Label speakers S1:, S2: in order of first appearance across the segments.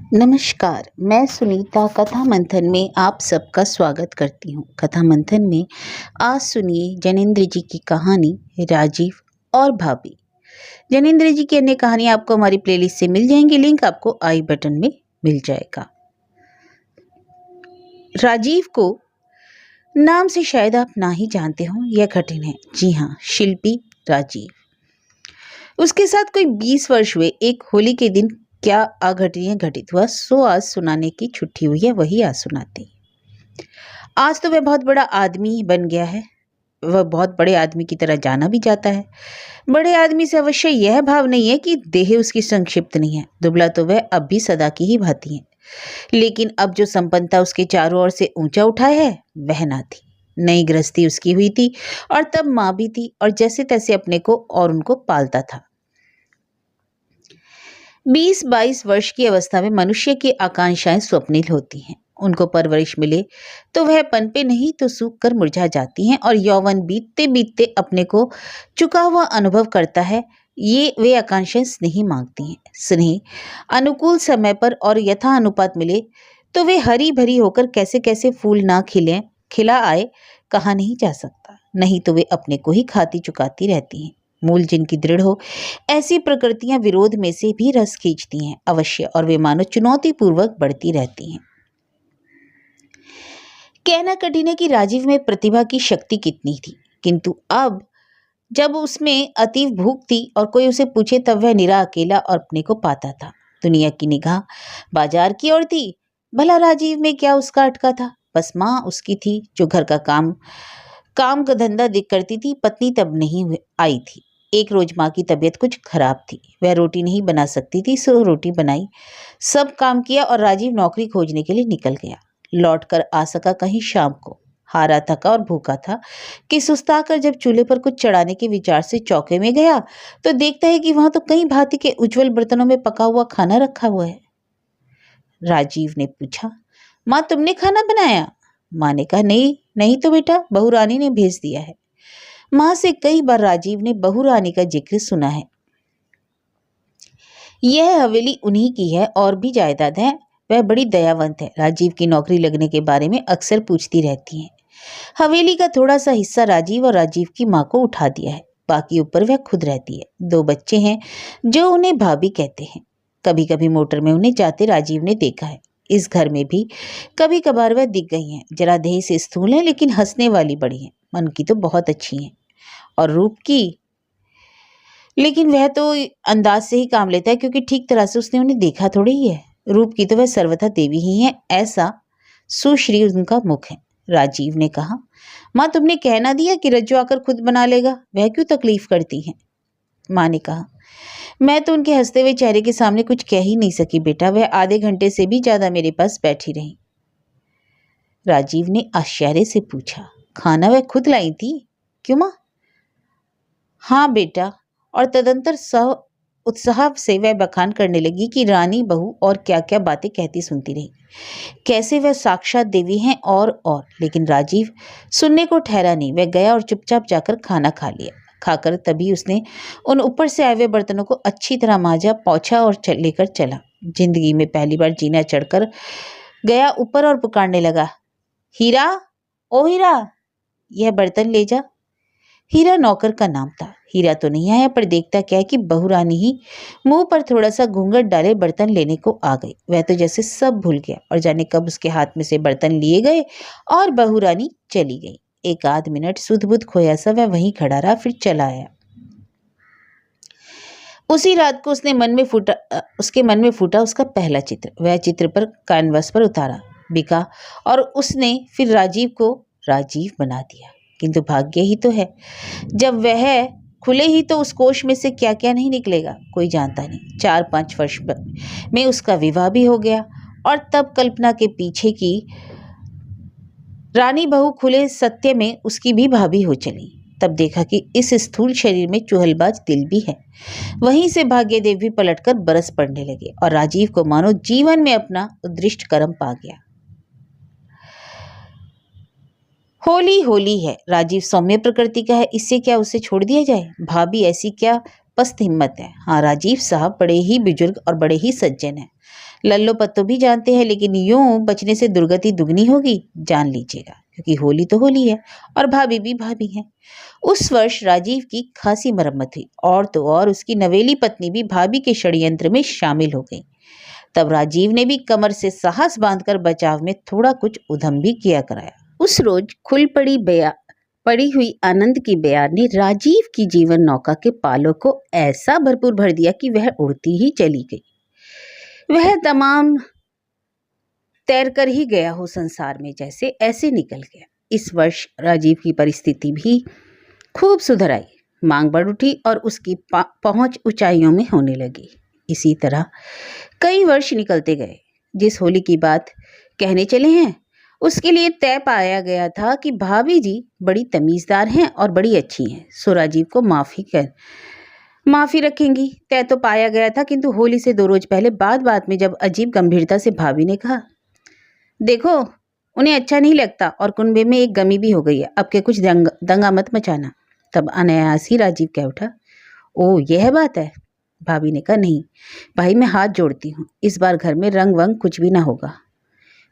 S1: नमस्कार, मैं सुनीता कथा मंथन में आप सबका स्वागत करती हूँ। कथा मंथन में आज सुनिए जैनेंद्र जी की कहानी राजीव और भाभी। जैनेंद्र जी की अन्य कहानी आपको हमारी प्लेलिस्ट से मिल जाएंगी, लिंक आपको आई बटन में मिल जाएगा। राजीव को नाम से शायद आप ना ही जानते हो, यह कठिन है। जी हाँ, शिल्पी राजीव। उसके साथ कोई 20 वर्ष हुए। एक होली के दिन क्या अघटनीय घटित हुआ सो आज सुनाने की छुट्टी हुई है, वही आज सुनाते। आज तो वह बहुत बड़ा आदमी बन गया है। वह बहुत बड़े आदमी की तरह जाना भी जाता है। बड़े आदमी से अवश्य यह भाव नहीं है कि देह उसकी संक्षिप्त नहीं है। दुबला तो वह अब भी सदा की ही भांति है, लेकिन अब जो संपन्नता उसके चारों ओर से ऊंचा उठा है वह ना थी। नई गृहस्थी उसकी हुई थी और तब माँ भी थी और जैसे तैसे अपने को और उनको पालता था। 20-22 वर्ष की अवस्था में मनुष्य की आकांक्षाएं स्वप्निल होती हैं। उनको परवरिश मिले तो वह पनपे नहीं तो सूख कर मुरझा जाती हैं और यौवन बीतते बीतते अपने को चुका हुआ अनुभव करता है। ये वे आकांक्षाएं स्नेह मांगती हैं। स्नेह अनुकूल समय पर और यथा अनुपात मिले तो वे हरी भरी होकर कैसे कैसे फूल ना खिला आए कहा नहीं जा सकता। नहीं तो वे अपने को ही खाती चुकाती रहती हैं। मूल जिनकी दृढ़ हो, ऐसी प्रकृतियां विरोध में से भी रस खींचती हैं अवश्य, और वे मानो चुनौती पूर्वक बढ़ती रहती हैं। कहना कठिन है कि राजीव में प्रतिभा की शक्ति कितनी थी, किंतु अब जब उसमें अतीव भूख थी और कोई उसे पूछे तब वह निरा अकेला और अपने को पाता था। दुनिया की निगाह बाजार की ओर थी। भला राजीव में क्या उसका अटका था? बस माँ उसकी थी जो घर का काम का धंधा दिख करती थी। पत्नी तब नहीं आई थी। एक रोज माँ की तबीयत कुछ खराब थी। वह रोटी नहीं बना सकती थी, सो रोटी बनाई, सब काम किया और राजीव नौकरी खोजने के लिए निकल गया। लौट कर आ सका कहीं शाम को। हारा थका और भूखा था कि सुस्ता कर जब चूल्हे पर कुछ चढ़ाने के विचार से चौके में गया तो देखता है कि वहां तो कई भांति के उज्जवल बर्तनों में पका हुआ खाना रखा हुआ है। राजीव ने पूछा, माँ तुमने खाना बनाया? माँ ने कहा, नहीं नहीं तो बेटा, बहू रानी ने भेज दिया है। माँ से कई बार राजीव ने बहू रानी का जिक्र सुना है। यह हवेली उन्हीं की है और भी जायदाद है। वह बड़ी दयावंत है। राजीव की नौकरी लगने के बारे में अक्सर पूछती रहती है। हवेली का थोड़ा सा हिस्सा राजीव और राजीव की माँ को उठा दिया है, बाकी ऊपर वह खुद रहती है। 2 बच्चे हैं जो उन्हें भाभी कहते हैं। कभी कभी मोटर में उन्हें जाते राजीव ने देखा है। इस घर में भी कभी कभार वह दिख गई हैं। जरा देह से स्थूल है लेकिन हंसने वाली बड़ी है। मन की तो बहुत अच्छी है और रूप की, लेकिन वह तो अंदाज से ही काम लेता है क्योंकि ठीक तरह से उसने उन्हें देखा थोड़ी ही है। रूप की तो वह सर्वथा देवी ही है, ऐसा सुश्री उनका मुख है। राजीव ने कहा, माँ तुमने कहना दिया कि रज्जू आकर खुद बना लेगा, वह क्यों तकलीफ करती है? माँ ने कहा, मैं तो उनके हंसते हुए चेहरे के सामने कुछ कह ही नहीं सकी बेटा। वह आधे घंटे से भी ज्यादा मेरे पास बैठी रही। राजीव ने आश्चर्य से पूछा, खाना वह खुद लाई थी? क्यों माँ? हाँ बेटा। और तदंतर उत्साह से वह बखान करने लगी कि रानी बहू और क्या क्या बातें कहती सुनती रही, कैसे वह साक्षात देवी हैं और लेकिन राजीव सुनने को ठहरा नहीं। वह गया और चुपचाप जाकर खाना खा लिया। खाकर तभी उसने उन ऊपर से आए हुए बर्तनों को अच्छी तरह मांजा, पोंछा और लेकर चला। जिंदगी में पहली बार जीना चढ़कर गया ऊपर और पुकारने लगा, हीरा, ओ हीरा, यह बर्तन ले जा। हीरा नौकर का नाम था। हीरा तो नहीं आया, पर देखता क्या है कि बहू रानी ही मुंह पर थोड़ा सा घूंघट डाले बर्तन लेने को आ गई। वह तो जैसे सब भूल गया और जाने कब उसके हाथ में से बर्तन लिए गए और बहू रानी चली गई। 1 आध मिनट सुध-बुध खोया सा वह वहीं खड़ा रहा, फिर चला आया। उसी रात को उसके मन में फूटा उसका पहला चित्र। वह चित्र पर कैनवस पर उतारा, बिका और उसने फिर राजीव को राजीव बना दिया। किंतु भाग्य ही तो है, जब वह खुले ही तो उस कोष में से क्या क्या नहीं निकलेगा, कोई जानता नहीं। 4-5 वर्ष में उसका विवाह भी हो गया और तब कल्पना के पीछे की रानी बहू खुले सत्य में उसकी भी भाभी हो चली। तब देखा कि इस स्थूल शरीर में चुहलबाज दिल भी है। वहीं से भाग्यदेव भी पलटकर बरस पड़ने लगे और राजीव को मानो जीवन में अपना उद्दिष्ट कर्म पा गया। होली होली है। राजीव सौम्य प्रकृति का है, इससे क्या उसे छोड़ दिया जाए? भाभी ऐसी क्या पस्त हिम्मत है। हाँ, राजीव साहब बड़े ही बुजुर्ग और बड़े ही सज्जन हैं, लल्लो पत्तो भी जानते हैं, लेकिन यूं बचने से दुर्गति दुगनी होगी, जान लीजिएगा, क्योंकि होली तो होली है और भाभी भी भाभी है। उस वर्ष राजीव की खासी मरम्मत हुई, और तो और उसकी नवेली पत्नी भी भाभी के षड्यंत्र में शामिल हो गई। तब राजीव ने भी कमर से साहस बांधकर बचाव में थोड़ा कुछ उधम भी किया कराया। उस रोज खुल पड़ी हुई आनंद की बयार ने राजीव की जीवन नौका के पालों को ऐसा भरपूर भर दिया कि वह उड़ती ही चली गई। वह तमाम तैर कर ही गया हो संसार में, जैसे ऐसे निकल गया। इस वर्ष राजीव की परिस्थिति भी खूब सुधर आई, मांग बढ़ उठी और उसकी पहुंच ऊंचाइयों में होने लगी। इसी तरह कई वर्ष निकलते गए। जिस होली की बात कहने चले हैं, उसके लिए तय पाया गया था कि भाभी जी बड़ी तमीजदार हैं और बड़ी अच्छी हैं, सो राजीव को माफी रखेंगी। तय तो पाया गया था, किंतु होली से 2 रोज पहले बात में जब अजीब गंभीरता से भाभी ने कहा, देखो उन्हें अच्छा नहीं लगता और कुनबे में एक गमी भी हो गई है, अब के कुछ दंगा मत मचाना। तब अनायास ही राजीव कह उठा, ओ यह बात है। भाभी ने कहा, नहीं भाई, मैं हाथ जोड़ती हूँ, इस बार घर में रंग वंग कुछ भी ना होगा।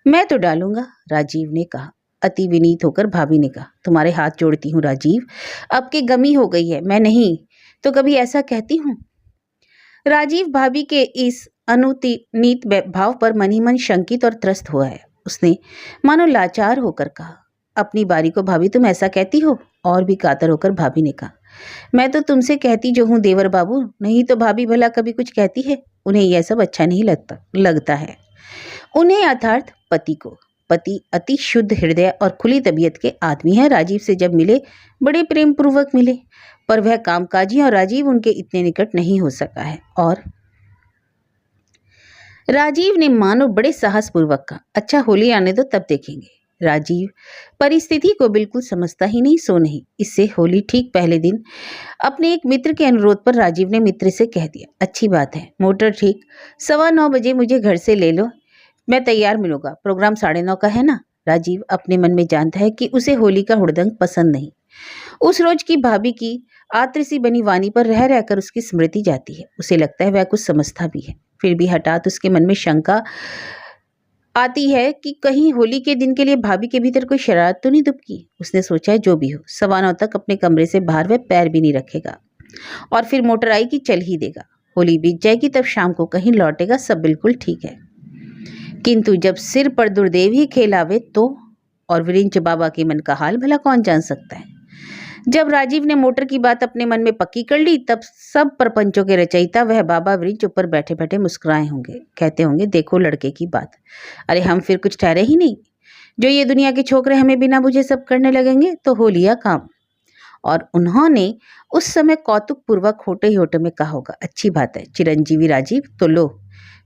S1: मैं तो डालूंगा, राजीव ने कहा। अति विनीत होकर भाभी ने कहा, तुम्हारे हाथ जोड़ती हूँ राजीव, अब के गमी हो गई है, मैं नहीं तो कभी ऐसा कहती हूँ। राजीव भाभी के इस अनुनीत भाव पर मन ही मन शंकित और त्रस्त हुआ है। उसने मानो लाचार होकर कहा, अपनी बारी को भाभी तुम ऐसा कहती हो? और भी कातर होकर भाभी ने कहा, मैं तो तुमसे कहती जो हूँ देवर बाबू, नहीं तो भाभी भला कभी कुछ कहती है? उन्हें यह सब अच्छा नहीं लगता है। उन्हें अर्थात पति अति शुद्ध हृदय और खुली तबीयत के आदमी है। राजीव से जब मिले बड़े प्रेम पूर्वक मिले, पर वह कामकाजी और राजीव उनके इतने निकट नहीं हो सका है। और राजीव ने मानो बड़े साहस पूर्वक कहा, अच्छा होली आने दो, तब देखेंगे। राजीव परिस्थिति को बिल्कुल समझता ही नहीं, सो नहीं। इससे होली ठीक पहले दिन अपने एक मित्र के अनुरोध पर राजीव ने मित्र से कह दिया, अच्छी बात है, मोटर ठीक 9:15 बजे मुझे घर से ले लो, मैं तैयार मिलूंगा, प्रोग्राम 9:30 का है ना। राजीव अपने मन में जानता है कि उसे होली का हुड़दंग पसंद नहीं। उस रोज की भाभी की आत्रसी बनी वाणी पर रह रहकर उसकी स्मृति जाती है। उसे लगता है वह कुछ समझता भी है, फिर भी हठात उसके मन में शंका आती है कि कहीं होली के दिन के लिए भाभी के भीतर कोई शरारत तो नहीं दुबकी। उसने सोचा है जो भी हो, 9:15 तक अपने कमरे से बाहर वह पैर भी नहीं रखेगा और फिर मोटर आई कि चल ही देगा। होली बीत जाएगी, तब शाम को कहीं लौटेगा, सब बिल्कुल ठीक है। किंतु जब सिर पर दुर्देव ही खेल आवे तो, और विरिंच बाबा के मन का हाल भला कौन जान सकता है। जब राजीव ने मोटर की बात अपने मन में पक्की कर ली, तब सब प्रपंचों के रचयिता वह बाबा विरिंच ऊपर बैठे बैठे मुस्कुराए होंगे, कहते होंगे, देखो लड़के की बात, अरे हम फिर कुछ ठहरे ही नहीं, जो ये दुनिया के छोकरे हमें बिना बुझे सब करने लगेंगे तो हो लिया काम। और उन्होंने उस समय कौतुक पूर्वक होटे होटे में कहा होगा, अच्छी बात है चिरंजीवी राजीव, तो लो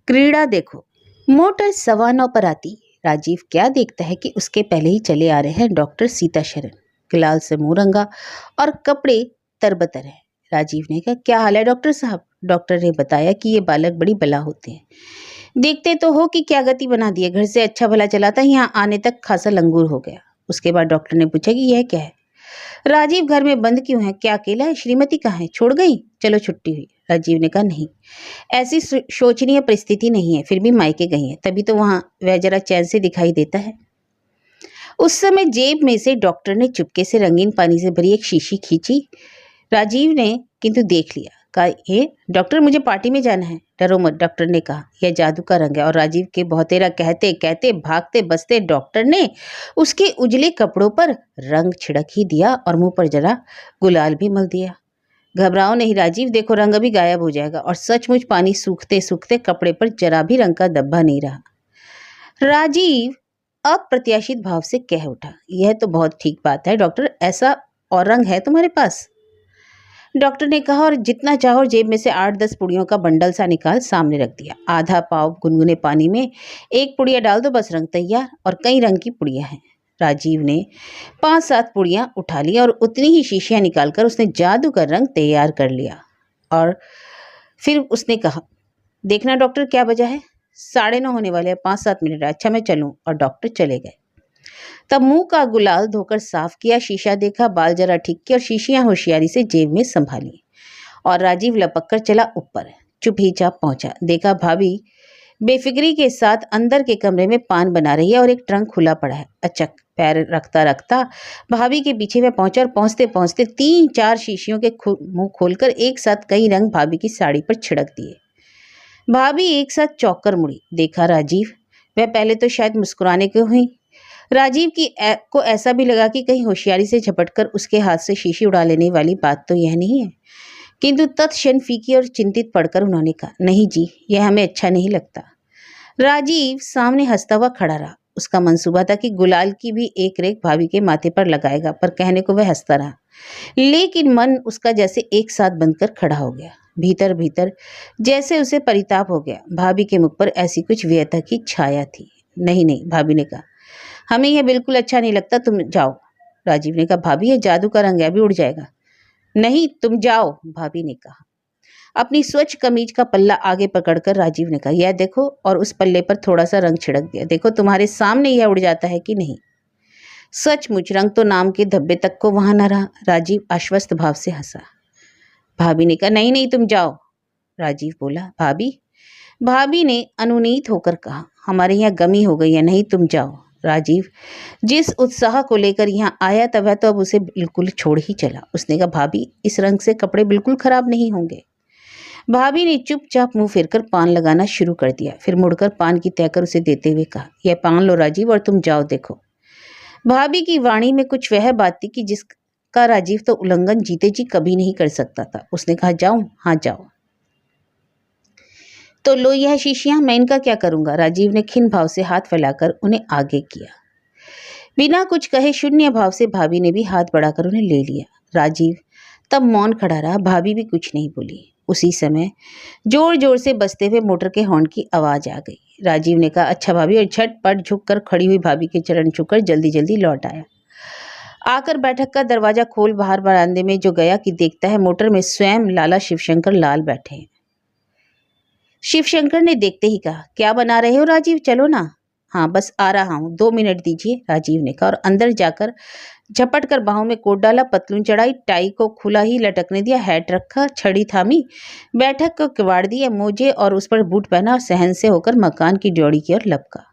S1: क्रीड़ा देखो। मोटर 9:15 पर आती। राजीव क्या देखता है कि उसके पहले ही चले आ रहे हैं डॉक्टर सीताशरण, गुलाल से मुंह रंगा और कपड़े तरबतर है। राजीव ने कहा, क्या हाल है डॉक्टर साहब? डॉक्टर ने बताया कि ये बालक बड़ी बला होते हैं, देखते तो हो कि क्या गति बना दी है, घर से अच्छा भला चला था, यहाँ आने तक खासा लंगूर हो गया। उसके बाद डॉक्टर ने पूछा कि यह क्या है, राजीव घर में बंद क्यों है, क्या अकेला है, श्रीमती कहाँ है, छोड़ गई, चलो छुट्टी हुई। राजीव ने कहा, नहीं ऐसी शोचनीय परिस्थिति नहीं है, फिर भी मायके गई है, तभी तो वहां वह जरा चैन से दिखाई देता है। उस समय जेब में से डॉक्टर ने चुपके से रंगीन पानी से भरी एक शीशी खींची। राजीव ने किंतु देख लिया, कहा, ये डॉक्टर मुझे पार्टी में जाना है। डरो मत, डॉक्टर ने कहा, यह जादू का रंग है। और राजीव के बहुतेरा कहते कहते भागते बसते डॉक्टर ने उसके उजले कपड़ों पर रंग छिड़क ही दिया और मुंह पर जरा गुलाल भी मल दिया। घबराओ नहीं राजीव, देखो रंग अभी गायब हो जाएगा। और सचमुच पानी सूखते सूखते कपड़े पर जरा भी रंग का धब्बा नहीं रहा। राजीव अप्रत्याशित भाव से कह उठा, यह तो बहुत ठीक बात है डॉक्टर, ऐसा और रंग है तुम्हारे पास? डॉक्टर ने कहा और जितना चाहो जेब में से 8-10 पुड़ियों का बंडल सा निकाल सामने रख दिया। आधा पाव गुनगुने पानी में एक पुड़िया डाल दो, बस रंग तैयार, और कई रंग की पुड़िया हैं। राजीव ने 5-7 पुड़ियाँ उठा ली और उतनी ही शीशियाँ निकालकर उसने जादू का रंग तैयार कर लिया। और फिर उसने कहा, देखना डॉक्टर क्या बजा है, 9:30 होने वाले हैं, 5-7 मिनट है, अच्छा मैं चलूँ? और डॉक्टर चले गए। तब मुंह का गुलाल धोकर साफ किया, शीशा देखा, बाल जरा ठीक किया और शीशियां होशियारी से जेब में संभाली। और राजीव लपक कर चला ऊपर, चुप ही चाप पहुंचा। देखा भाभी बेफिक्री के साथ अंदर के कमरे में पान बना रही है और एक ट्रंक खुला पड़ा है। अचक पैर रखता रखता भाभी के पीछे वह पहुंचा और पहुंचते पहुंचते 3-4 शीशियों के मुंह खोलकर एक साथ कई रंग भाभी की साड़ी पर छिड़क दिए। भाभी एक साथ चौंक कर मुड़ी। देखा राजीव? वह पहले तो शायद मुस्कुराने को हुई। राजीव को ऐसा भी लगा कि कहीं होशियारी से झपटकर उसके हाथ से शीशी उड़ा लेने वाली बात तो यह नहीं है, किंतु तत्क्षण फीकी और चिंतित पड़कर उन्होंने कहा, नहीं जी, यह हमें अच्छा नहीं लगता। राजीव सामने हंसता हुआ खड़ा रहा। उसका मंसूबा था कि गुलाल की भी एक रेख भाभी के माथे पर लगाएगा, पर कहने को वह हंसता रहा, लेकिन मन उसका जैसे एक साथ बंधकर खड़ा हो गया। भीतर भीतर जैसे उसे परिताप हो गया। भाभी के मुख पर ऐसी कुछ व्यथा की छाया थी। नहीं नहीं, भाभी ने कहा, हमें यह बिल्कुल अच्छा नहीं लगता, तुम जाओ। राजीव ने कहा, भाभी यह जादू का रंग है, अभी उड़ जाएगा। नहीं, तुम जाओ, भाभी ने कहा। अपनी स्वच्छ कमीज का पल्ला आगे पकड़कर राजीव ने कहा, यह देखो, और उस पल्ले पर थोड़ा सा रंग छिड़क दिया। देखो तुम्हारे सामने यह उड़ जाता है कि नहीं। सचमुच रंग तो नाम के धब्बे तक को वहां न रहा। राजीव आश्वस्त भाव से हंसा। भाभी ने कहा, नहीं नहीं, तुम जाओ। राजीव बोला, भाभी? भाभी ने अनुनीत होकर कहा, हमारे यहाँ गमी हो गई है, नहीं तुम जाओ। राजीव जिस उत्साह को लेकर यहाँ आया था वह तो अब उसे बिल्कुल छोड़ ही चला। उसने कहा, भाभी इस रंग से कपड़े बिल्कुल खराब नहीं होंगे। भाभी ने चुपचाप मुंह फेरकर पान लगाना शुरू कर दिया। फिर मुड़कर पान की तहकर उसे देते हुए कहा, यह पान लो राजीव, और तुम जाओ। देखो, भाभी की वाणी में कुछ वह बात थी कि जिसका राजीव तो उल्लंघन जीते जी कभी नहीं कर सकता था। उसने कहा, जाऊं? हाँ जाओ। तो लो यह शीशियां, मैं इनका क्या करूंगा? राजीव ने खिन्न भाव से हाथ फैलाकर उन्हें आगे किया। बिना कुछ कहे शून्य भाव से भाभी ने भी हाथ बढ़ाकर उन्हें ले लिया। राजीव तब मौन खड़ा रहा। भाभी भी कुछ नहीं बोली। उसी समय जोर जोर से बजते हुए मोटर के हॉर्न की आवाज आ गई। राजीव ने कहा, अच्छा भाभी, और झटपट झुककर खड़ी हुई भाभी के चरण छूकर जल्दी जल्दी लौट आया। आकर बैठक का दरवाजा खोल बाहर बरामदे में जो गया कि देखता है मोटर में स्वयं लाला शिवशंकर लाल बैठे हैं। शिवशंकर ने देखते ही कहा, क्या बना रहे हो राजीव? चलो ना। हाँ बस आ रहा हूँ, 2 मिनट दीजिए, राजीव ने कहा और अंदर जाकर झपट कर बाहों में कोट डाला, पतलून चढ़ाई, टाई को खुला ही लटकने दिया, हैट रखा, छड़ी थामी, बैठक को किवाड़ दिया, मोजे और उस पर बूट पहना और सहन से होकर मकान की ड्योढ़ी की ओर लपका।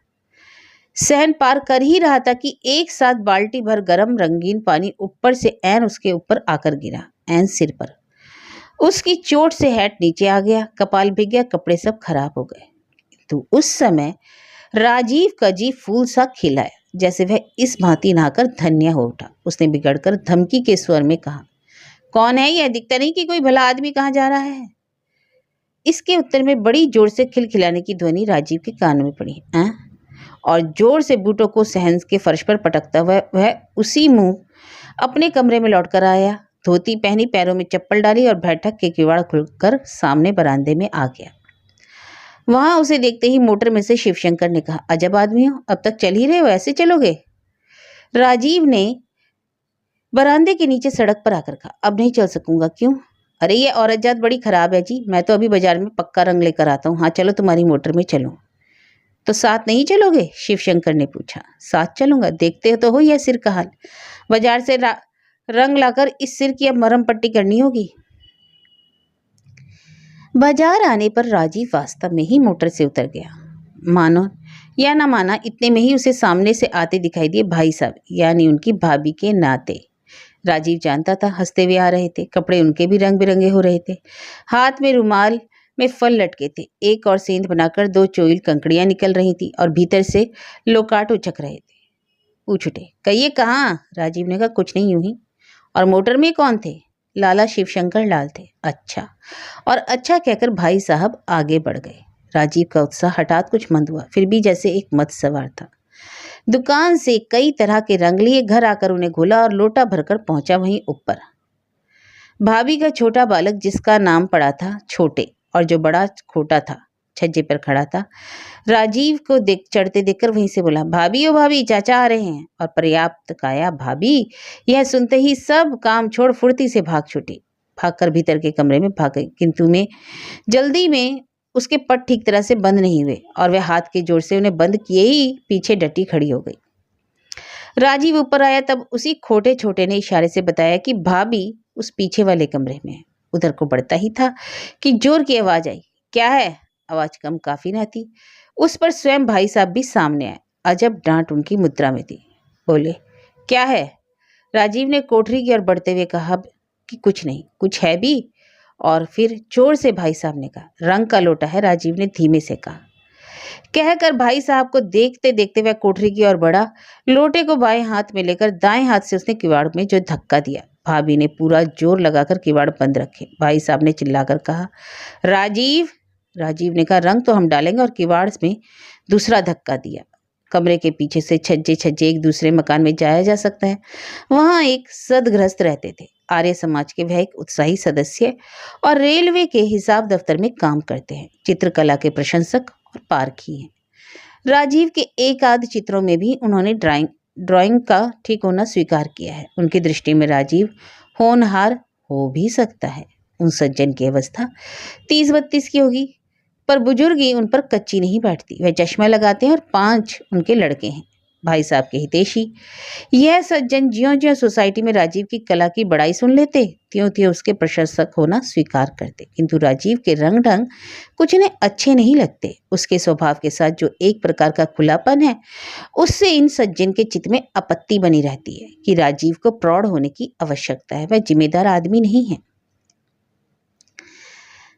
S1: सहन पार कर ही रहा था कि एक साथ बाल्टी भर गरम रंगीन पानी ऊपर से ऐन उसके ऊपर आकर गिरा, ऐन सिर पर। उसकी चोट से हैट नीचे आ गया, कपाल भीग गया, कपड़े सब खराब हो गए। तो उस समय राजीव का जी फूल सा खिलाया, जैसे वह इस भांति नहाकर धन्य हो उठा। उसने बिगड़कर धमकी के स्वर में कहा, कौन है यह? दिखता नहीं कि कोई भला आदमी कहाँ जा रहा है? इसके उत्तर में बड़ी जोर से खिलखिलाने की ध्वनि राजीव के कान में पड़ी। और जोर से बूटों को सहन के फर्श पर पटकता हुआ वह उसी मुंह अपने कमरे में लौटकर आया। धोती पहनी, पैरों में चप्पल डाली और बैठक के किवाड़ खुलकर सामने बरामदे में आ गया। वहां उसे देखते ही मोटर में से शिवशंकर ने कहा, अजब आदमी हो, अब तक चल ही रहे हो, ऐसे चलोगे? राजीव ने बरामदे के नीचे सड़क पर आकर कहा, अब नहीं चल सकूंगा। क्यों? अरे ये औरत जात बड़ी खराब है जी, मैं तो अभी बाजार में पक्का रंग लेकर आता हूँ। हाँ चलो, तुम्हारी मोटर में चलो। तो साथ नहीं चलोगे? शिवशंकर ने पूछा। साथ चलूंगा, देखते तो हो यह सिर का हाल। बाजार से रंग लाकर इस सिर की अब मरहम पट्टी करनी होगी। बाजार आने पर राजीव वास्तव में ही मोटर से उतर गया। मानो या ना माना, इतने में ही उसे सामने से आते दिखाई दिए भाई साहब, यानी उनकी भाभी के नाते। राजीव जानता था हंसते हुए आ रहे थे। कपड़े उनके भी रंग बिरंगे हो रहे थे। हाथ में रुमाल में फल लटके थे। एक और सेंध बनाकर 2 चोइल कंकड़ियां निकल रही थी और भीतर से लोकाट उचक रहे थे। पूछ उठे, कहिए कहाँ? राजीव ने कहा, कुछ नहीं, यूं ही। और मोटर में कौन थे? लाला शिवशंकर लाल थे। अच्छा। और अच्छा कहकर भाई साहब आगे बढ़ गए। राजीव का उत्साह हठात कुछ मंद हुआ, फिर भी जैसे एक मत सवार था। दुकान से कई तरह के रंग लिए, घर आकर उन्हें घोला और लोटा भरकर पहुंचा वहीं ऊपर। भाभी का छोटा बालक, जिसका नाम पड़ा था छोटे और जो बड़ा खोटा था, छज्जे पर खड़ा था। राजीव को चढ़ते देखकर वहीं से बोला, भाभी ओ भाभी, चाचा आ रहे हैं। और पर्याप्त काया भाभी यह सुनते ही सब काम छोड़ फुर्ती से भाग छूटी। भागकर भीतर के कमरे में भाग गई, किंतु में जल्दी में उसके पट ठीक तरह से बंद नहीं हुए और वह हाथ के जोर से उन्हें बंद किए ही पीछे डटी खड़ी हो गई। राजीव ऊपर आया तब उसी खोटे छोटे ने इशारे से बताया कि भाभी उस पीछे वाले कमरे में है। उधर को बढ़ता ही था कि जोर की आवाज आई, क्या है? आवाज कम काफी न थी। उस पर स्वयं भाई साहब भी सामने आए। अजब डांट उनकी मुद्रा में थी। बोले, क्या है? राजीव ने कोठरी की ओर बढ़ते हुए कहा कि कुछ नहीं। कुछ है भी? और फिर जोर से भाई साहब ने कहा, रंग का लोटा है, राजीव ने धीमे से कहा। कहकर भाई साहब को देखते देखते वह कोठरी की ओर बढ़ा। लोटे को बाएं हाथ में लेकर दाएं हाथ से उसने किवाड़ में जो धक्का दिया। भाभी ने पूरा जोर लगाकर किवाड़ बंद रखे। भाई साहब ने चिल्लाकर कहा, राजीव। राजीव ने कहा, रंग तो हम डालेंगे, और किवाड़ में दूसरा धक्का दिया। कमरे के पीछे से छज्जे छज्जे एक दूसरे मकान में जाया जा सकता है। वहां एक सदगृहस्थ रहते थे। आर्य समाज के वह एक उत्साही सदस्य और रेलवे के हिसाब दफ्तर में काम करते हैं। चित्रकला के प्रशंसक और पारखी हैं। राजीव के एक आध चित्रों में भी उन्होंने ड्राइंग का ठीक होना स्वीकार किया है। उनकी दृष्टि में राजीव होनहार हो भी सकता है। उन सज्जन की अवस्था 30-32 की होगी, पर बुजुर्गी उन पर कच्ची नहीं बैठती। वह चश्मा लगाते हैं और 5 उनके लड़के हैं, भाई साहब के हितैषी। यह सज्जन ज्यों ज्यों सोसाइटी में राजीव की कला की बड़ाई सुन लेते, त्यों त्यों उसके प्रशंसक होना स्वीकार करते। किंतु राजीव के रंग ढंग कुछ इन्हें अच्छे नहीं लगते। उसके स्वभाव के साथ जो एक प्रकार का खुलापन है, उससे इन सज्जन के चित्त में आपत्ति बनी रहती है कि राजीव को प्रौढ़ होने की आवश्यकता है। वह जिम्मेदार आदमी नहीं है।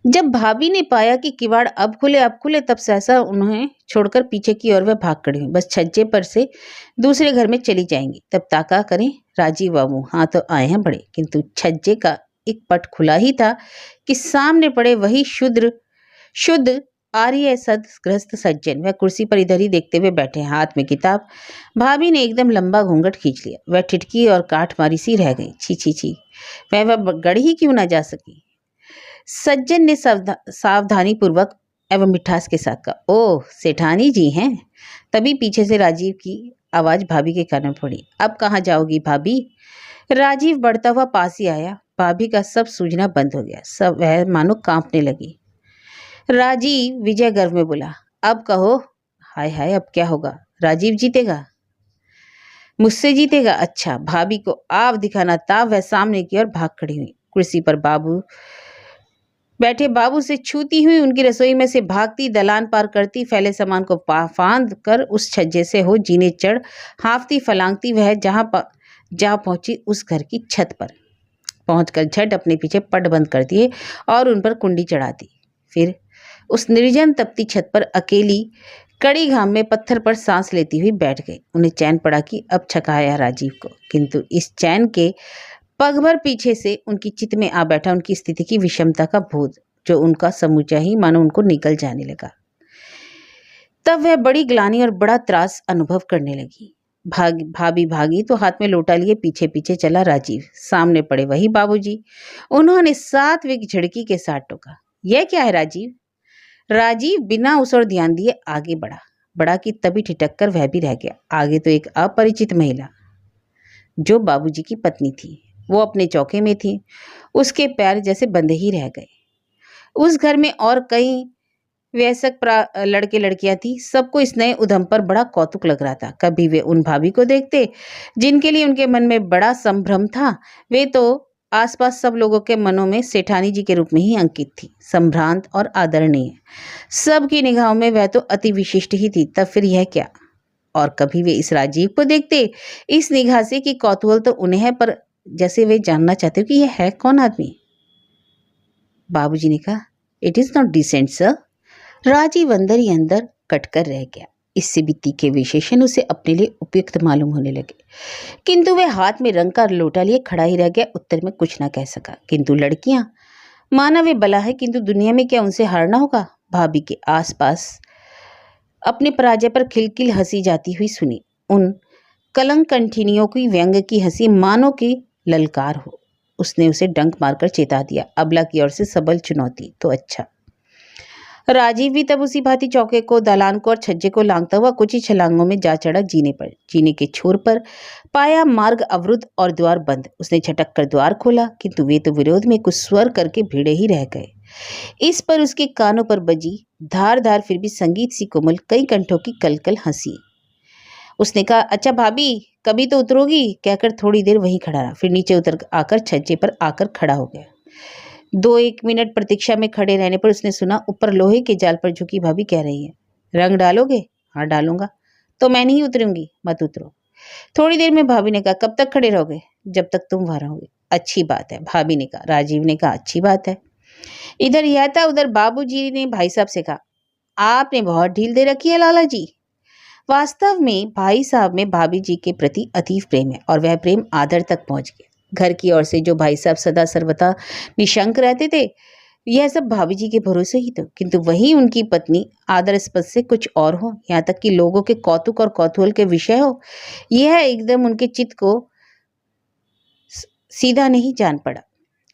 S1: जब भाभी ने पाया कि किवाड़ अब खुले, तब सहसा उन्हें छोड़कर पीछे की ओर वह भाग खड़ी हुई। बस छज्जे पर से दूसरे घर में चली जाएंगी। तब ताका करें राजीव बाबू, हाँ तो आए हैं बड़े। किंतु छज्जे का एक पट खुला ही था कि सामने पड़े वही शुद्ध आर्य सदगृहस्थ सज्जन। वह कुर्सी पर इधर ही देखते हुए बैठे, हाथ में किताब। भाभी ने एकदम लंबा घूंघट खींच लिया। वह ठिठकी और काठ मारी सी रह गई। छी छी छी, वह गढ़ ही क्यों ना जा सकी। सज्जन ने सावधानी पूर्वक एवं मिठास के साथ कहा, ओह सेठानी जी हैं। तभी पीछे से राजीव की आवाज भाभी के कान में पड़ी, अब कहाँ जाओगी भाभी? राजीव बढ़ता हुआ पास ही आया। भाभी का सब सूझना बंद हो गया। सब वह मानो कांपने लगी। राजीव विजय गर्व में बोला, अब कहो। हाय हाय, अब क्या होगा? राजीव जीतेगा, मुझसे जीतेगा। अच्छा, भाभी को आव दिखाना था। वह सामने की ओर भाग खड़ी हुई। कुर्सी पर बैठे बाबू से छूती हुई उनकी रसोई में से भागती, दलान पार करती, फैले सामान को फांद कर उस छज्जे से हो जीने चढ़ हांफती फलांगती वह जहाँ पहुंची उस घर की छत पर पहुंचकर झट अपने पीछे पट बंद कर दिए और उन पर कुंडी चढ़ा दी। फिर उस निर्जन तपती छत पर अकेली कड़ी घाम में पत्थर पर सांस लेती हुई बैठ गई। उन्हें चैन पड़ा कि अब छकाया राजीव को। किंतु इस चैन के पग भर पीछे से उनकी चित्त में आ बैठा उनकी स्थिति की विषमता का भूत, जो उनका समूचा ही मानो उनको निकल जाने लगा। तब वह बड़ी ग्लानि और बड़ा त्रास अनुभव करने लगी। भाभी भागी तो हाथ में लोटा लिए पीछे पीछे चला राजीव। सामने पड़े वही बाबूजी। उन्होंने सात्विक झिड़की के साथ टोका, यह क्या है राजीव? राजीव बिना उस ओर ध्यान दिए आगे बढ़ा कि तभी ठिठक कर वह भी रह गया। आगे तो एक अपरिचित महिला, जो बाबूजी की पत्नी थी, वो अपने चौके में थी। उसके पैर जैसे बंधे ही रह गए। उस घर में और कई वयस्क लड़के लड़कियां थी। सबको इस नए उधम पर बड़ा कौतुक लग रहा था। कभी वे उन भाभी को देखते जिनके लिए उनके मन में बड़ा संभ्रम था। वे तो आसपास सब लोगों के मनों में सेठानी जी के रूप में ही अंकित थी, संभ्रांत और आदरणीय। सबकी निगाहों में वह तो अति विशिष्ट ही थी। तब फिर यह क्या? और कभी वे इस राजीव को देखते इस निगाह से कि कौतूहल तो उन्हें है, पर जैसे वे जानना चाहते हो कि यह है कौन आदमी। बाबूजी ने कहा, it is not decent sir. Rajiv अंदर ही अंदर कटकर रह गया। इससे भी तीखे विशेषण उसे अपने लिए उपयुक्त मालूम होने लगे। किंतु वह हाथ में रंग का लोटा लिए खड़ा ही रह गया। उत्तर में कुछ ना कह सका। किंतु लड़कियां, माना वे बला है, किंतु दुनिया में क्या उनसे हारना होगा? भाभी के आसपास अपने पराजय पर खिलखिल हंसी जाती हुई सुनी। उन कलंक कंठिनियों की व्यंग की हंसी मानो की ललकार हो। उसने उसे डंक मारकर चेता दिया, अबला की ओर से सबल चुनौती तो अच्छा। राजीव भी तब उसी भांति चौके को, दालान को और छज्जे को लांघता हुआ कुछ ही छलांगों में जा चढ़ा जीने पर। जीने के छोर पर पाया मार्ग अवरुद्ध और द्वार बंद। उसने झटक कर द्वार खोला, किंतु वे तो विरोध में कुछ स्वर करके भिड़े ही रह गए। इस पर उसके कानों पर बजी धार धार फिर भी संगीत सी कोमल कई कंठों की कलकल हंसी। उसने कहा, अच्छा भाभी, कभी तो उतरोगी, कहकर थोड़ी देर वहीं खड़ा रहा। फिर नीचे उतर आकर छज्जे पर आकर खड़ा हो गया। 2-1 मिनट प्रतीक्षा में खड़े रहने पर उसने सुना ऊपर लोहे के जाल पर झुकी भाभी कह रही है, रंग डालोगे? हाँ डालूंगा। तो मैं नहीं उतरूंगी। मत उतरो। थोड़ी देर में भाभी ने कहा, कब तक खड़े रहोगे? जब तक तुम वहां रहोगे। अच्छी बात है, भाभी ने कहा। राजीव ने कहा, अच्छी बात है। इधर यह था, उधर बाबूजी ने भाई साहब से कहा, आपने बहुत ढील दे रखी है लाला जी। वास्तव में भाई साहब में भाभी जी के प्रति अतीव प्रेम है और वह प्रेम आदर तक पहुंच गया। घर की ओर से जो भाई साहब सदा सर्वथा निशंक रहते थे, यह सब भाभी जी के भरोसे ही तो, किंतु वही उनकी पत्नी आदरस्पद से कुछ और हो, यहाँ तक कि लोगों के कौतुक और कौतूहल के विषय हो, यह एकदम उनके चित्त को सीधा नहीं जान पड़ा।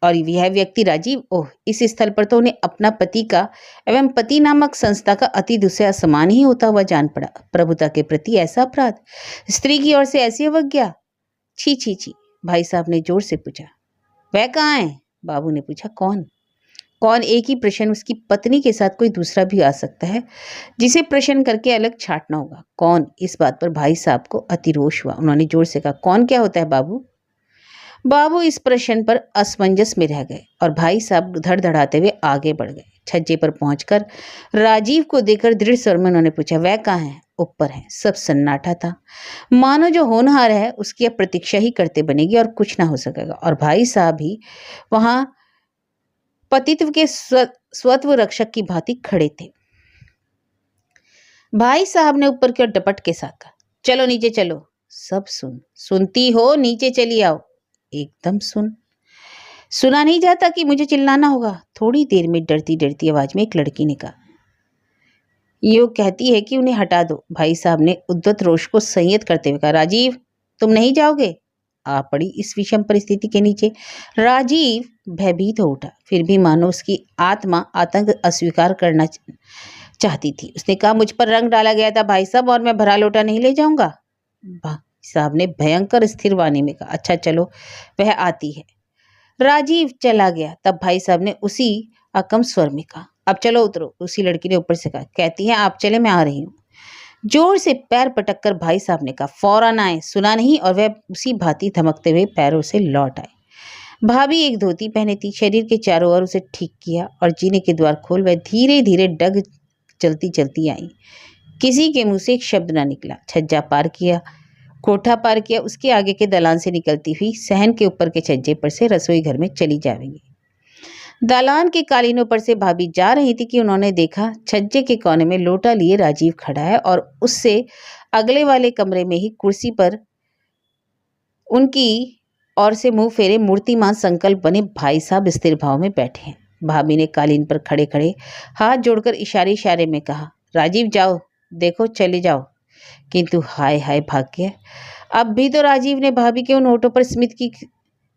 S1: और यह व्यक्ति राजीव, ओह, इस स्थल पर तो उन्हें अपना पति का एवं पति नामक संस्था का अति दूसरा असमान ही होता हुआ जान पड़ा। प्रभुता के प्रति ऐसा अपराध, स्त्री की ओर से ऐसी अवज्ञा, छी छी छी। भाई साहब ने जोर से पूछा, वह कहाँ है? बाबू ने पूछा, कौन? कौन? एक ही प्रश्न, उसकी पत्नी के साथ कोई दूसरा भी आ सकता है जिसे प्रश्न करके अलग छांटना होगा। कौन? इस बात पर भाई साहब को अतिरोष हुआ। उन्होंने जोर से कहा, कौन क्या होता है बाबू? बाबू इस प्रश्न पर असमंजस में रह गए और भाई साहब धड़धड़ाते हुए आगे बढ़ गए। छज्जे पर पहुंचकर राजीव को देखकर दृढ़ स्वर में उन्होंने पूछा, वह कहाँ है? ऊपर है। सब सन्नाटा था, मानो जो होनहार है उसकी अब प्रतीक्षा ही करते बनेगी और कुछ ना हो सकेगा। और भाई साहब ही वहां पतित्व के स्वत्व रक्षक की भांति खड़े थे। भाई साहब ने ऊपर की ओर डपट के साथ कहा, चलो नीचे चलो। सब सुनती हो, नीचे चली आओ। एकदम सुना नहीं जाता कि मुझे चिल्लाना होगा? थोड़ी देर में डरती डरती आवाज में एक लड़की ने कहा, यो कहती है कि उन्हें हटा दो। भाई साहब ने उद्धत रोष को संयत करते हुए कहा, राजीव तुम नहीं जाओगे? आ पड़ी इस विषम परिस्थिति के नीचे। राजीव भयभीत हो उठा, फिर भी मानो उसकी आत्मा आतंक अस्वीकार करना चाहती थी। उसने कहा, मुझ पर रंग डाला गया था भाई साहब, और मैं भरा लोटा नहीं ले जाऊंगा। भाई साहब ने भयंकर स्थिर वाणी में कहा, अच्छा चलो, वह आती है। राजीव चला गया। तब भाई साहब ने उसी अकम स्वर में कहा, अब चलो उतरो। उसी लड़की ने ऊपर से कहा, कहती है आप चले, मैं आ रही हूँ। जोर से पैर पटक कर भाई साहब ने कहा, फौरन आए। सुना नहीं, और वह उसी भांति धमकते हुए पैरों से लौट आए। भाभी एक धोती पहने थी, शरीर के चारों ओर उसे ठीक किया और जीने के द्वार खोल वह धीरे धीरे डग चलती चलती आई। किसी के मुंह से एक शब्द ना निकला। छज्जा पार किया, कोठा पार किया, उसके आगे के दलान से निकलती हुई सहन के ऊपर के छज्जे पर से रसोई घर में चली जाएंगी। दालान के कालीनों पर से भाभी जा रही थी कि उन्होंने देखा छज्जे के कोने में लोटा लिए राजीव खड़ा है और उससे अगले वाले कमरे में ही कुर्सी पर उनकी ओर से मुंह फेरे मूर्तिमान संकल्प बने भाई साहब स्थिर भाव में बैठे हैं। भाभी ने कालीन पर खड़े खड़े हाथ जोड़कर इशारे इशारे में कहा, राजीव जाओ, देखो चले जाओ। किंतु हाय हाय भाग्य, अब भी तो राजीव ने भाभी के उन होठों पर स्मित की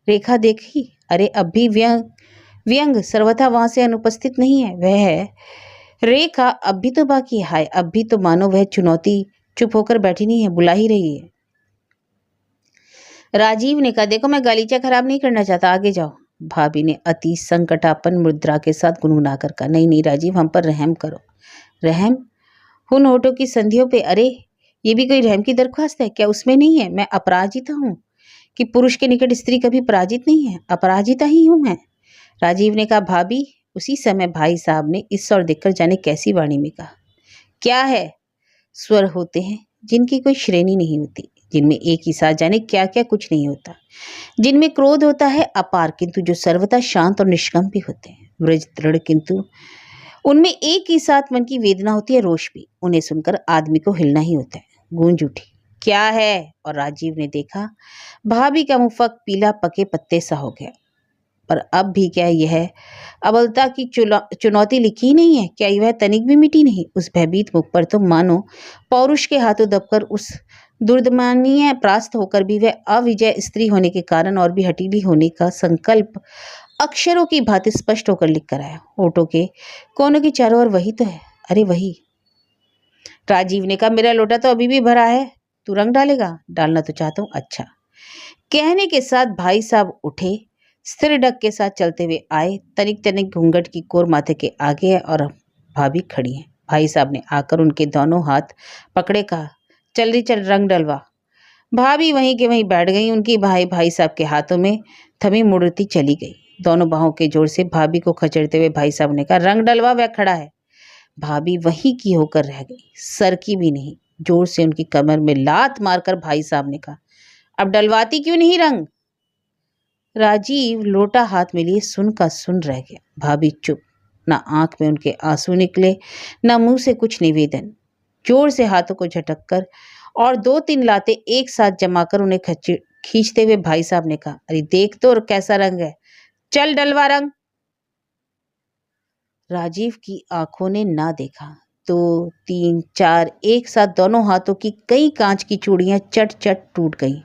S1: रेखा देखी। अरे अब भी व्यंग सर्वथा वहां से अनुपस्थित नहीं है। वह रेखा अब भी तो बाकी है। हाय, अब भी तो मानो वह चुनौती चुप होकर बैठी नहीं है, बुला ही रही है। राजीव ने कहा, देखो मैं गालीचा खराब नहीं करना चाहता, आगे जाओ। भाभी ने अति संकटापन मुद्रा के साथ गुनगुना कर कहा, नहीं नहीं राजीव, हम पर रहम करो। रहम? उन होठों की संधियों पे? अरे ये भी कोई रहम की दरख्वास्त है क्या? उसमें नहीं है। मैं अपराजिता हूँ कि पुरुष के निकट स्त्री कभी पराजित नहीं है, अपराजिता ही हूँ मैं। राजीव ने कहा, भाभी। उसी समय भाई साहब ने इस ओर देखकर जाने कैसी वाणी में कहा, क्या है? स्वर होते हैं जिनकी कोई श्रेणी नहीं होती, जिनमें एक ही साथ जाने क्या क्या कुछ नहीं होता, जिनमें क्रोध होता है अपार, किंतु जो सर्वथा शांत और निष्कंप भी होते हैं, वृज दृढ़, किंतु उनमें एक ही साथ मन की वेदना होती है, रोष भी। उन्हें सुनकर आदमी को हिलना ही होता है। गूंज उठी, क्या है? और राजीव ने देखा भाभी का मुफक पीला पके पत्ते सा हो गया। पर अब भी क्या यह अबलता की चुनौती लिखी नहीं है? क्या वह तनिक भी मिटी नहीं? उस भयभीत मुख पर तो मानो पौरुष के हाथों दबकर उस दुर्दमानीय परास्त होकर भी वह अविजय स्त्री होने के कारण और भी हठीली होने का संकल्प अक्षरों की भांति स्पष्ट होकर लिख कर आया। होठों के कोनों के चारों ओर वही तो है। अरे वही। राजीव ने कहा, मेरा लोटा तो अभी भी भरा है, तू रंग डालेगा? डालना तो चाहता हूँ। अच्छा। कहने के साथ भाई साहब उठे, स्थिर डग के साथ चलते हुए आए। तनिक तनिक घूंघट की कोर माथे के आगे है और भाभी खड़ी है। भाई साहब ने आकर उनके दोनों हाथ पकड़े, कहा, चल रही, चल रंग डलवा। भाभी वहीं के वहीं बैठ गई। उनकी भाई साहब के हाथों में थमी मूर्ति चली गई। दोनों बाहों के जोर से भाभी को खचेड़ते हुए भाई साहब ने कहा, रंग डलवा, वह खड़ा है। भाभी वहीं की होकर रह गई, सर की भी नहीं। जोर से उनकी कमर में लात मारकर भाई साहब ने कहा, अब डलवाती क्यों नहीं रंग? राजीव लोटा हाथ में लिए सुन का सुन रह गया। भाभी चुप, ना आंख में उनके आंसू निकले, ना मुंह से कुछ निवेदन। जोर से हाथों को झटक कर और 2-3 लाते एक साथ जमाकर उन्हें खींचते हुए भाई साहब ने कहा, अरे देख तो कैसा रंग है, चल डलवा रंग। राजीव की आंखों ने ना देखा, 2, 3, 4 एक साथ दोनों हाथों की कई कांच की चूड़ियां चट चट टूट गईं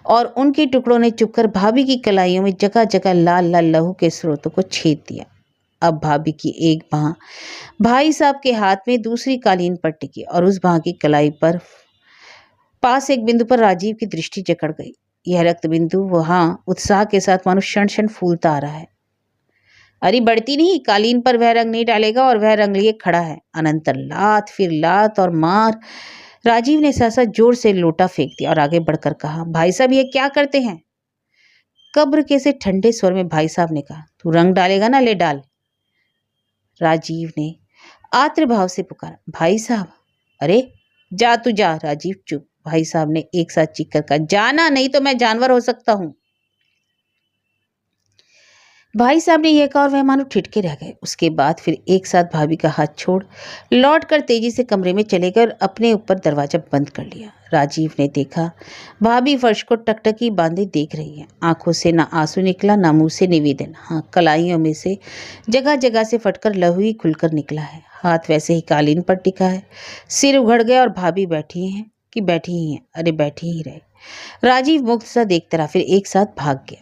S1: और उनके टुकड़ों ने चुभकर भाभी की कलाइयों में जगह जगह लाल लाल लहू के स्रोतों को छेद दिया। अब भाभी की एक बाह भाई साहब के हाथ में, दूसरी कालीन पर टिकी और उस बाह की कलाई पर पास एक बिंदु पर राजीव की दृष्टि जकड़ गई। यह रक्त बिंदु वहां उत्साह के साथ मानो क्षण क्षण फूलता आ रहा है। अरे बढ़ती नहीं, कालीन पर वह रंग नहीं डालेगा और वह रंग लिए खड़ा है। अनंतर लात, फिर लात और मार। राजीव ने सहसा जोर से लोटा फेंक दिया और आगे बढ़कर कहा, भाई साहब ये क्या करते हैं? कब्र के से ठंडे स्वर में भाई साहब ने कहा, तू रंग डालेगा ना, ले डाल। राजीव ने आत्र भाव से पुकारा, भाई साहब। अरे जा तू जा। राजीव चुप। भाई साहब ने एक साथ चीख कर कहा, जाना, नहीं तो मैं जानवर हो सकता हूं। भाई साहब ने यह कहा और वह मानो ठिठके रह गए। उसके बाद फिर एक साथ भाभी का हाथ छोड़ लौट कर तेजी से कमरे में चले गए और अपने ऊपर दरवाजा बंद कर लिया। राजीव ने देखा भाभी फर्श को टकटकी बांधे देख रही है। आंखों से ना आंसू निकला, ना मुंह से निवेदन। हाँ, कलाइयों में से जगह जगह से फटकर लहू ही खुलकर निकला है। हाथ वैसे ही कालीन पर टिका है। सिर उघड़ गया और भाभी बैठी हैं कि बैठी ही हैं। अरे बैठी ही रहे। राजीव मुक्त सा देखता रहा, फिर एक साथ भाग गया।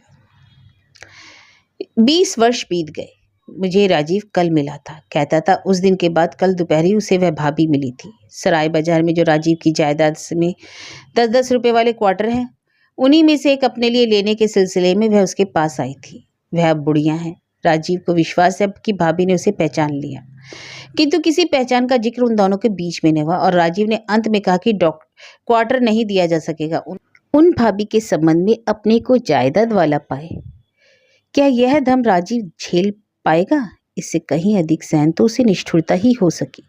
S1: 20 वर्ष बीत गए। मुझे राजीव कल मिला था। कहता था उस दिन के बाद कल दोपहर उसे वह भाभी मिली थी। सराय बाजार में जो राजीव की जायदाद में 10-10 रुपए वाले क्वार्टर हैं, उन्हीं में से एक अपने लिए लेने के सिलसिले में वह उसके पास आई थी। वह अब बुढ़िया है। राजीव को विश्वास है कि भाभी ने उसे पहचान लिया, किंतु किसी पहचान का जिक्र उन दोनों के बीच में न हुआ और राजीव ने अंत में कहा कि क्वार्टर नहीं दिया जा सकेगा। उन भाभी के संबंध में अपने को जायदाद वाला पाए। क्या यह दम राजीव झेल पाएगा? इससे कहीं अधिक सहन तो उसे निष्ठुरता ही हो सकी।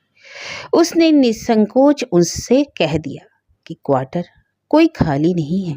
S1: उसने निसंकोच उससे कह दिया कि क्वार्टर कोई खाली नहीं है।